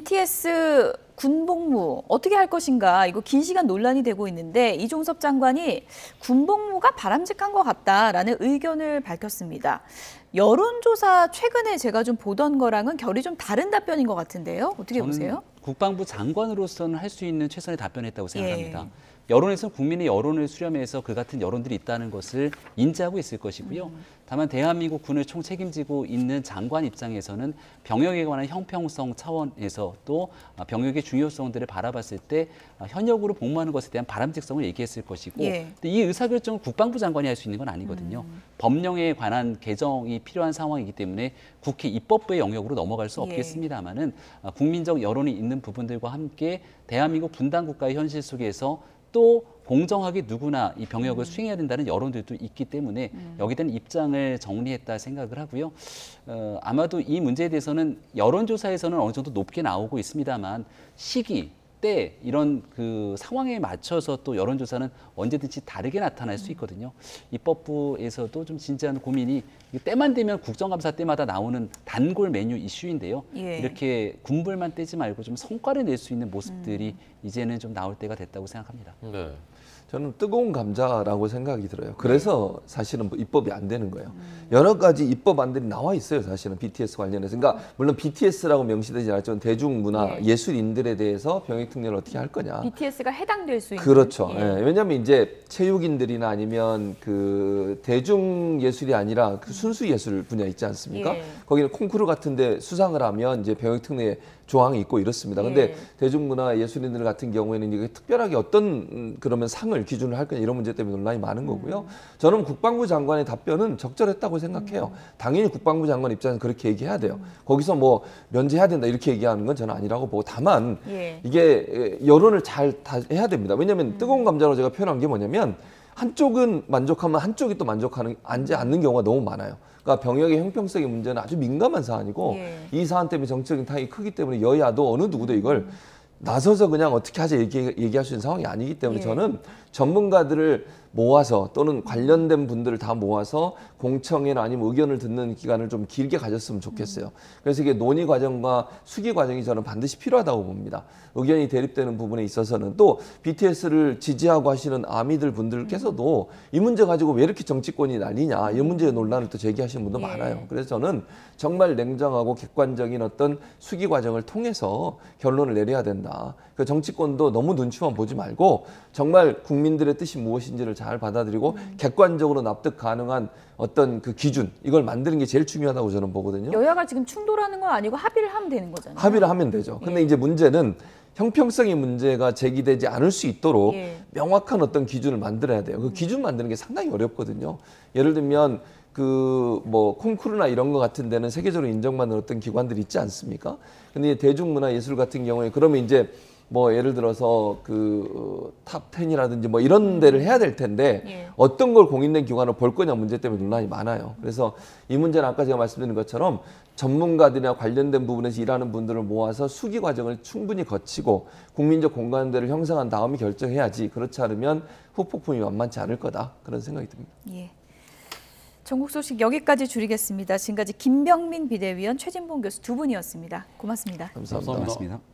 BTS 군복무 어떻게 할 것인가 이거 긴 시간 논란이 되고 있는데 이종섭 장관이 군복무가 바람직한 것 같다라는 의견을 밝혔습니다. 여론조사 최근에 제가 좀 보던 거랑은 결이 좀 다른 답변인 것 같은데요. 어떻게 보세요? 국방부 장관으로서는 할 수 있는 최선의 답변했다고 생각합니다. 예. 여론에서는 국민의 여론을 수렴해서 그 같은 여론들이 있다는 것을 인지하고 있을 것이고요. 다만 대한민국 군을 총책임지고 있는 장관 입장에서는 병역에 관한 형평성 차원에서 또 병역의 중요성들을 바라봤을 때 현역으로 복무하는 것에 대한 바람직성을 얘기했을 것이고 예. 근데 이 의사결정을 국방부 장관이 할 수 있는 건 아니거든요. 법령에 관한 개정이 필요한 상황이기 때문에 국회 입법부의 영역으로 넘어갈 수 없겠습니다마는 국민적 여론이 있는 부분들과 함께 대한민국 분단 국가의 현실 속에서 또 공정하게 누구나 이 병역을 수행해야 된다는 여론들도 있기 때문에 여기에 대한 입장을 정리했다 생각을 하고요. 아마도 이 문제에 대해서는 여론조사에서는 어느 정도 높게 나오고 있습니다만 시기, 때 이런 그 상황에 맞춰서 또 여론조사는 언제든지 다르게 나타날 수 있거든요. 입법부에서도 좀 진지한 고민이 때만 되면 국정감사 때마다 나오는 단골 메뉴 이슈인데요. 예. 이렇게 군불만 떼지 말고 좀 성과를 낼 수 있는 모습들이 이제는 좀 나올 때가 됐다고 생각합니다. 네. 저는 뜨거운 감자라고 생각이 들어요. 그래서 사실은 입법이 안 되는 거예요. 여러 가지 입법안들이 나와 있어요. 사실은 BTS 관련해서. 그러니까 물론 BTS라고 명시되지 않았지만 대중문화 예술인들에 대해서 병역특례를 어떻게 할 거냐. BTS가 해당될 수 있는. 그렇죠. 예. 왜냐하면 이제 체육인들이나 아니면 그 대중예술이 아니라 그 순수예술 분야 있지 않습니까? 거기는 콩쿠르 같은데 수상을 하면 이제 병역특례 조항이 있고 이렇습니다. 근데 대중문화 예술인들 같은 경우에는 이게 특별하게 어떤 그러면 상을 기준을 할 거냐 이런 문제 때문에 논란이 많은 거고요. 저는 국방부 장관의 답변은 적절했다고 생각해요. 당연히 국방부 장관 입장에서 그렇게 얘기해야 돼요. 거기서 뭐 면제해야 된다 이렇게 얘기하는 건 저는 아니라고 보고 다만 이게 여론을 잘 해야 됩니다. 왜냐하면 뜨거운 감자로 제가 표현한 게 뭐냐면 한쪽은 만족하면 한쪽이 또 만족하지 않는 경우가 너무 많아요. 그러니까 병역의 형평성의 문제는 아주 민감한 사안이고 이 사안 때문에 정치적인 타격이 크기 때문에 여야도 어느 누구도 이걸 나서서 그냥 어떻게 하자 얘기할 수 있는 상황이 아니기 때문에 저는 전문가들을 모아서 또는 관련된 분들을 다 모아서 공청회나 아니면 의견을 듣는 기간을 좀 길게 가졌으면 좋겠어요. 그래서 이게 논의 과정과 수기 과정이 저는 반드시 필요하다고 봅니다. 의견이 대립되는 부분에 있어서는 또 BTS를 지지하고 하시는 아미들 분들께서도 이 문제 가지고 왜 이렇게 정치권이 난리냐 이 문제의 논란을 또 제기하시는 분도 많아요. 그래서 저는 정말 냉정하고 객관적인 어떤 수기 과정을 통해서 결론을 내려야 된다. 그 정치권도 너무 눈치만 보지 말고 정말 국민들의 뜻이 무엇인지를 잘 받아들이고 객관적으로 납득 가능한 어떤 그 기준 이걸 만드는 게 제일 중요하다고 저는 보거든요. 여야가 지금 충돌하는 건 아니고 합의를 하면 되는 거잖아요. 합의를 하면 되죠. 근데 이제 문제는 형평성의 문제가 제기되지 않을 수 있도록 명확한 어떤 기준을 만들어야 돼요. 그 기준 만드는 게 상당히 어렵거든요. 예를 들면 그 뭐 콩쿠르나 이런 거 같은 데는 세계적으로 인정받는 어떤 기관들이 있지 않습니까? 근데 대중문화 예술 같은 경우에 그러면 이제 뭐 예를 들어서 그 탑 10이라든지 뭐 이런 데를 해야 될 텐데 어떤 걸 공인된 기관을 볼 거냐 문제 때문에 논란이 많아요. 그래서 이 문제는 아까 제가 말씀드린 것처럼 전문가들이나 관련된 부분에서 일하는 분들을 모아서 수기 과정을 충분히 거치고 국민적 공감대를 형성한 다음에 결정해야지 그렇지 않으면 후폭풍이 만만치 않을 거다 그런 생각이 듭니다. 전국 소식 여기까지 줄이겠습니다. 지금까지 김병민 비대위원, 최진봉 교수 두 분이었습니다. 고맙습니다. 감사합니다. 고맙습니다.